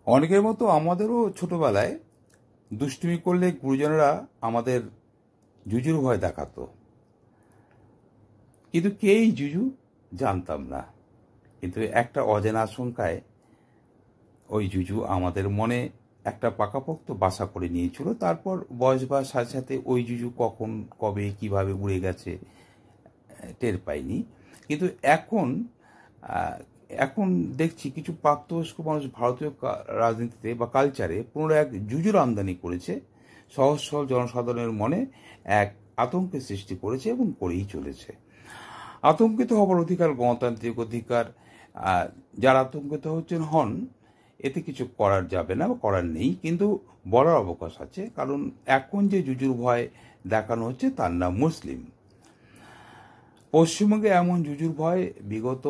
অনেকের মতো আমাদেরও ছোটবেলায় দুষ্টুমি করলে গুরুজনেরা আমাদের জুজুর ভয় দেখাতো, কিন্তু কে এই জুজু জানতাম না। কিন্তু একটা অজানা আশঙ্কায় ওই জুজু আমাদের মনে একটা পাকাপোক্ত বাসা করে নিয়েছিল। তারপর বয়স বাড়ার সাথে সাথে ওই জুজু কখন কবে কিভাবে উড়ে গেছে টের পাইনি। কিন্তু এখন এখন দেখছি কিছু প্রাপ্তবয়স্ক মানুষ ভারতীয় রাজনীতিতে বা কালচারে পুনরায় এক জুজুর আমদানি করেছে, সহজ সরল জনসাধারণের মনে এক আতঙ্কের সৃষ্টি করেছে এবং করেই চলেছে। আতঙ্কিত হবার অধিকার গণতান্ত্রিক অধিকার। যারা আতঙ্কিত হন, এতে কিছু করার যাবে না বা করার নেই, কিন্তু বলার অবকাশ আছে। কারণ এখন যে জুজুর ভয় দেখানো হচ্ছে তার নাম মুসলিম। পশ্চিমবঙ্গে এমন জুজুর ভয় বিগত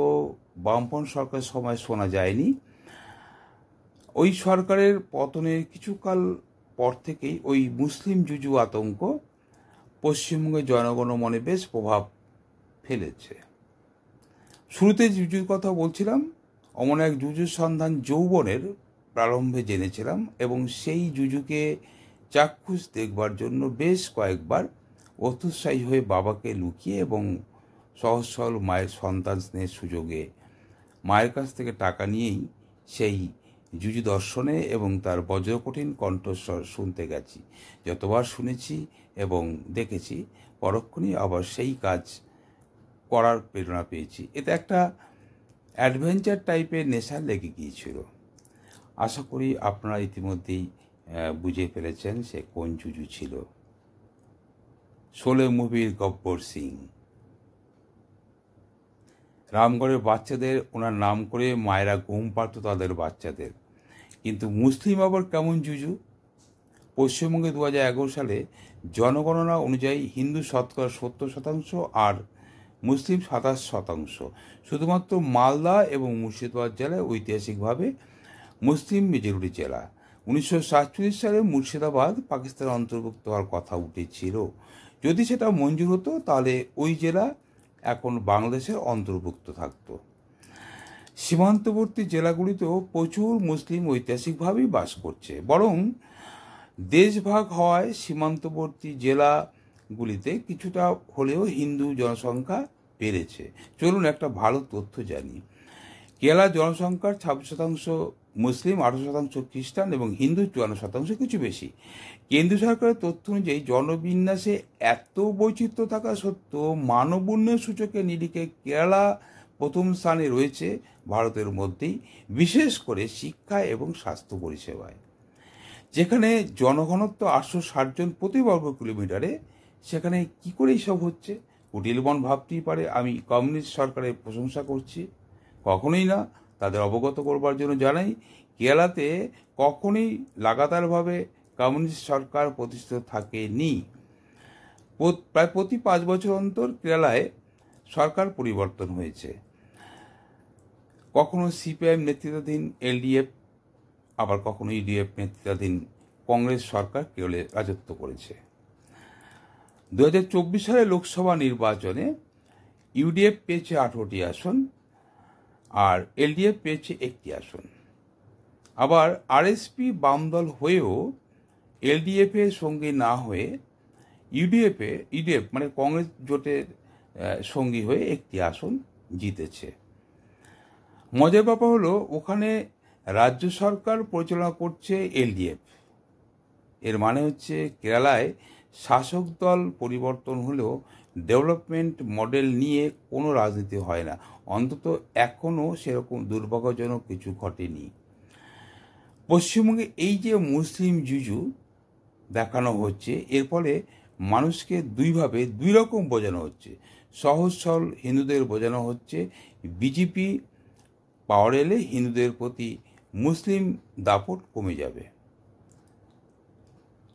বামপন্থী সরকারের সময় শোনা যায়নি। ওই সরকারের পতনের কিছুকাল পর থেকেই ওই মুসলিম জুজু আতঙ্ক পশ্চিমবঙ্গের জনগণের মনে বেশ প্রভাব ফেলেছে। শুরুতে জুজুর কথা বলছিলাম, অমন এক জুজুর সন্ধান যৌবনের প্রারম্ভে জেনেছিলাম এবং সেই জুজুকে চাক্ষুষ দেখবার জন্য বেশ কয়েকবার অত্যুৎসাহী হয়ে বাবাকে লুকিয়ে এবং সহজ সরল মায়ের সন্তান স্নেহের সুযোগে মায়ের কাছ থেকে টাকা নিয়েই সেই জুজু দর্শনে এবং তার বজ্রকঠিন কণ্ঠস্বর শুনতে গেছি। যতবার শুনেছি এবং দেখেছি, পরক্ষণেই আবার সেই কাজ করার প্রেরণা পেয়েছি। এতে একটা অ্যাডভেঞ্চার টাইপের নেশা লেগে গিয়েছিল। আশা করি আপনারা ইতিমধ্যেই বুঝে ফেলেছেন সে কোন জুজু ছিল। শোলে মুভির গব্বর সিং। রামগড়ের বাচ্চাদের ওনার নাম করে মায়েরা ঘুম পাড়ত তাদের বাচ্চাদের। কিন্তু মুসলিম আবার কেমন জুজু? পশ্চিমবঙ্গে 2011 সালে জনগণনা অনুযায়ী হিন্দু শতকরা 70% আর মুসলিম 27%। শুধুমাত্র মালদা এবং মুর্শিদাবাদ জেলায় ঐতিহাসিকভাবে মুসলিম মেজরিটি জেলা। 1947 সালে মুর্শিদাবাদ পাকিস্তানের অন্তর্ভুক্ত হওয়ার কথা উঠেছিল। যদি সেটা মঞ্জুর হতো তাহলে ওই জেলা এখন বাংলাদেশের অন্তর্ভুক্ত থাকত। সীমান্তবর্তী জেলাগুলিতেও প্রচুর মুসলিম ঐতিহাসিকভাবেই বাস করছে, বরং দেশভাগ হওয়ায় সীমান্তবর্তী জেলাগুলিতে কিছুটা হলেও হিন্দু জনসংখ্যা বেড়েছে। চলুন একটা ভালো তথ্য জানি। কেরালা জনসংখ্যার 26% মুসলিম, 18% খ্রিস্টান এবং হিন্দু 54%, কিছু বেশি। কেন্দ্রীয় সরকারের তথ্য অনুযায়ী জনবিন্যাসে এত বৈচিত্র্য থাকা সত্ত্বেও মানব উন্নয়ন সূচকের নিরিখে কেরালা প্রথম স্থানে রয়েছে ভারতের মধ্যেই, বিশেষ করে শিক্ষা এবং স্বাস্থ্য পরিষেবায়। যেখানে জনঘনত্ব 860 জন প্রতি বর্গ কিলোমিটারে, সেখানে কি করে এইসব হচ্ছে? কুটিলবন ভাবতেই পারে আমি কমিউনিস্ট সরকারের প্রশংসা করছি। কখনোই না। তাদের অবগত করবার জন্য জানাই, কেরালাতে কখনোই লাগাতারভাবে কমিউনিস্ট সরকার প্রতিষ্ঠিত থাকেনি। প্রায় প্রতি 5 বছর অন্তর কেরালায় সরকার পরিবর্তন হয়েছে। কখনো সিপিআইএম নেতৃত্বাধীন এলডিএফ, আবার কখনো ইউডিএফ নেতৃত্বাধীন কংগ্রেস সরকার কেরলে রাজত্ব করেছে। 2024 সালে লোকসভা নির্বাচনে ইউডিএফ পেয়েছে 18টি আসন আর এলডিএফ পেয়েছে 1টি আসন। আবার আরএসপি বামদল হয়েও এলডিএফ এর সঙ্গী না হয়ে ইউডিএফ মানে কংগ্রেস জোটের সঙ্গী হয়ে 1টি আসন জিতেছে। মজার ব্যাপার হলো, ওখানে রাজ্য সরকার পরিচালনা করছে এলডিএফ। এর মানে হচ্ছে কেরালায় শাসক দল পরিবর্তন হলেও ডেভেলপমেন্ট মডেল নিয়ে কোনো রাজনীতি হয় না। অন্তত এখনও সেরকম দুর্ভাগ্যজনক কিছু ঘটেনি। পশ্চিমবঙ্গে এই যে মুসলিম জুজু দেখানো হচ্ছে, এর ফলে মানুষকে দুইভাবে দুই রকম বোঝানো হচ্ছে। সহজ সরল হিন্দুদের বোঝানো হচ্ছে বিজেপি পাওয়ার এলে হিন্দুদের প্রতি মুসলিম দাপট কমে যাবে।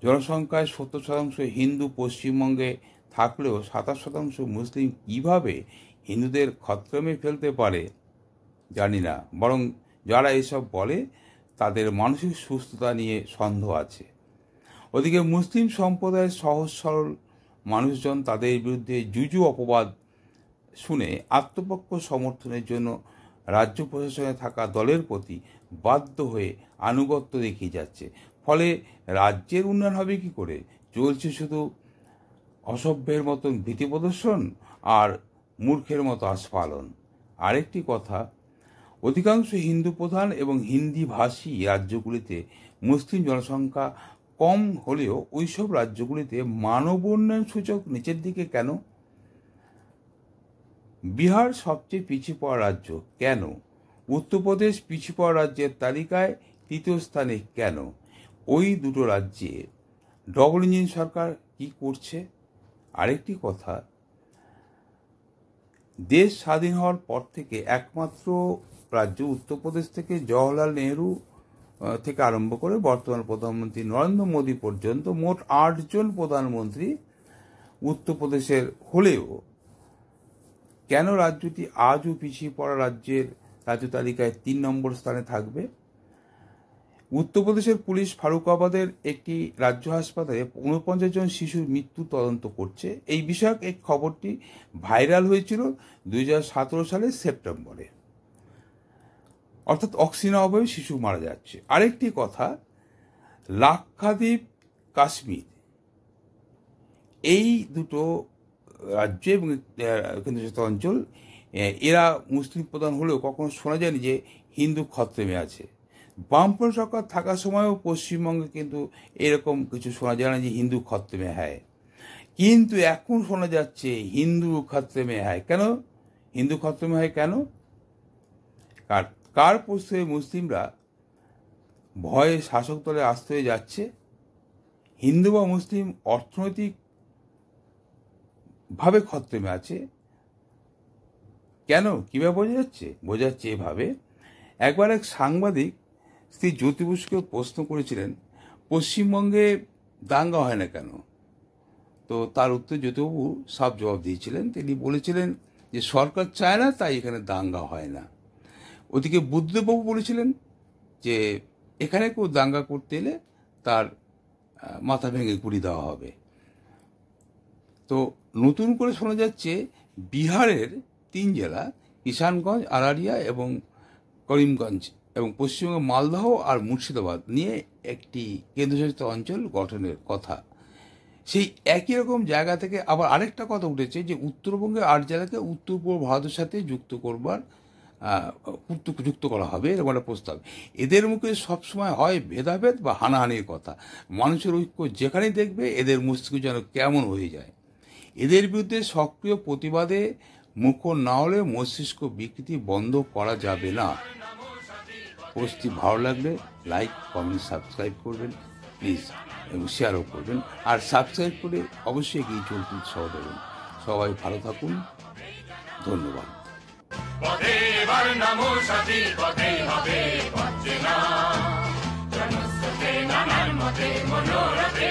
জনসংখ্যায় 70% হিন্দু পশ্চিমবঙ্গে থাকলেও 27% মুসলিম কিভাবে হিন্দুদের খতরমে ফেলতে পারে জানি না। বরং যারা এসব বলে তাদের মানসিক সুস্থতা নিয়ে সন্দেহ আছে। ওদিকে মুসলিম সম্প্রদায়ের সহজ সরল মানুষজন তাদের বিরুদ্ধে জুজু অপবাদ শুনে আত্মপক্ষ সমর্থনের জন্য রাজ্য প্রশাসনে থাকা দলের প্রতি বাধ্য হয়ে আনুগত্য দেখিয়ে যাচ্ছে। ফলে রাজ্যের উন্নয়ন হবে কি করে? চলছে শুধু অসভ্যের মতন ভীতি প্রদর্শন আর মূর্খের মতো আস্ফালন। আরেকটি কথা, অধিকাংশ হিন্দু প্রধান এবং হিন্দি ভাষী রাজ্যগুলিতে মুসলিম জনসংখ্যা কম হলেও ওইসব রাজ্যগুলিতে মানব উন্নয়ন সূচক নিচের দিকে কেন? বিহার সবচেয়ে পিছিয়ে পড়া রাজ্য কেন? উত্তরপ্রদেশ পিছিয়ে পড়া রাজ্যের তালিকায় তৃতীয় স্থানে কেন? ওই দুটো রাজ্যে ডবল ইঞ্জিন সরকার কি করছে? আরেকটি কথা, দেশ স্বাধীন হওয়ার পর থেকে একমাত্র রাজ্য উত্তরপ্রদেশ থেকে জওহরলাল নেহরু থেকে আরম্ভ করে বর্তমান প্রধানমন্ত্রী নরেন্দ্র মোদী পর্যন্ত মোট 8 জন প্রধানমন্ত্রী উত্তরপ্রদেশের হলেও কেন রাজ্যটি আজও পিছিয়ে পড়া রাজ্যের রাজ্য তালিকায় 3 নম্বর স্থানে থাকবে? উত্তরপ্রদেশের পুলিশ ফারুকাবাদের একটি রাজ্য হাসপাতালে 49 জন শিশুর মৃত্যু তদন্ত করছে। এই বিষয়ক এক খবরটি ভাইরাল হয়েছিল 2017 সালের সেপ্টেম্বরে। অর্থাৎ অক্সিজেন অভাবে শিশু মারা যাচ্ছে। আরেকটি কথা, লাক্ষাদ্বীপ, কাশ্মীর, এই দুটো রাজ্য এবং কেন্দ্রশাসিত অঞ্চল এরা মুসলিম প্রধান হলেও কখনো শোনা যায়নি যে হিন্দু খতরেমে আছে। বামপন্থী সরকার থাকার সময়ও পশ্চিমবঙ্গে কিন্তু এরকম কিছু শোনা যায় না যে হিন্দু খতরেমে হয়, কিন্তু এখন শোনা যাচ্ছে হিন্দু খতরেমে হয়। কেন হিন্দু খতরেমে হয়? কেন? কার প্রশ্রয়ে মুসলিমরা ভয়ে শাসক দলে আশ্রয়ে যাচ্ছে? হিন্দু বা মুসলিম অর্থনৈতিক ভাবে খতরেমে আছে। কেন? কিভাবে বোঝা যাচ্ছে? বোঝা যাচ্ছে এভাবে। একবার এক সাংবাদিক শ্রী জ্যোতি বসুকে প্রশ্ন করেছিলেন, পশ্চিমবঙ্গে দাঙ্গা হয় না কেন? তো তার উত্তর জ্যোতিবাবু সাফ জবাব দিয়েছিলেন। তিনি বলেছিলেন যে সরকার চায় না, তাই এখানে দাঙ্গা হয় না। ওদিকে বুদ্ধদেববাবু বলেছিলেন যে এখানে কেউ দাঙ্গা করতে এলে তার মাথা ভেঙে গুড়ি দেওয়া হবে। তো নতুন করে শোনা যাচ্ছে বিহারের 3 জেলা কিষানগঞ্জ, আরারিয়া এবং করিমগঞ্জ এবং পশ্চিমবঙ্গের মালদহ আর মুর্শিদাবাদ নিয়ে একটি কেন্দ্রশাসিত অঞ্চল গঠনের কথা। সেই একই রকম জায়গা থেকে আবার আরেকটা কথা উঠেছে যে উত্তরবঙ্গের 8 জেলাকে উত্তর পূর্ব ভারতের সাথে যুক্ত করা হবে এরকম একটা প্রস্তাব। এদের মুখে সবসময় হয় ভেদাভেদ বা হানাহানির কথা। মানুষের ঐক্য যেখানেই দেখবে এদের মস্তিষ্ক যেন কেমন হয়ে যায়। এদের বিরুদ্ধে সক্রিয় প্রতিবাদে মুখর না হলে মস্তিষ্ক বিকৃতি বন্ধ করা যাবে না। পোস্টটি ভালো লাগলে লাইক, কমেন্ট, সাবস্ক্রাইব করবেন প্লিজ, এবং শেয়ারও করবেন। আর সাবস্ক্রাইব করে অবশ্যই এগিয়ে চলতে উৎসাহ দেবেন। সবাই ভালো থাকুন, ধন্যবাদ। পথে এবার নামো সাথী, পথে হবে পথ চেনা, জনস্রোতে নানান মতে মনোরথে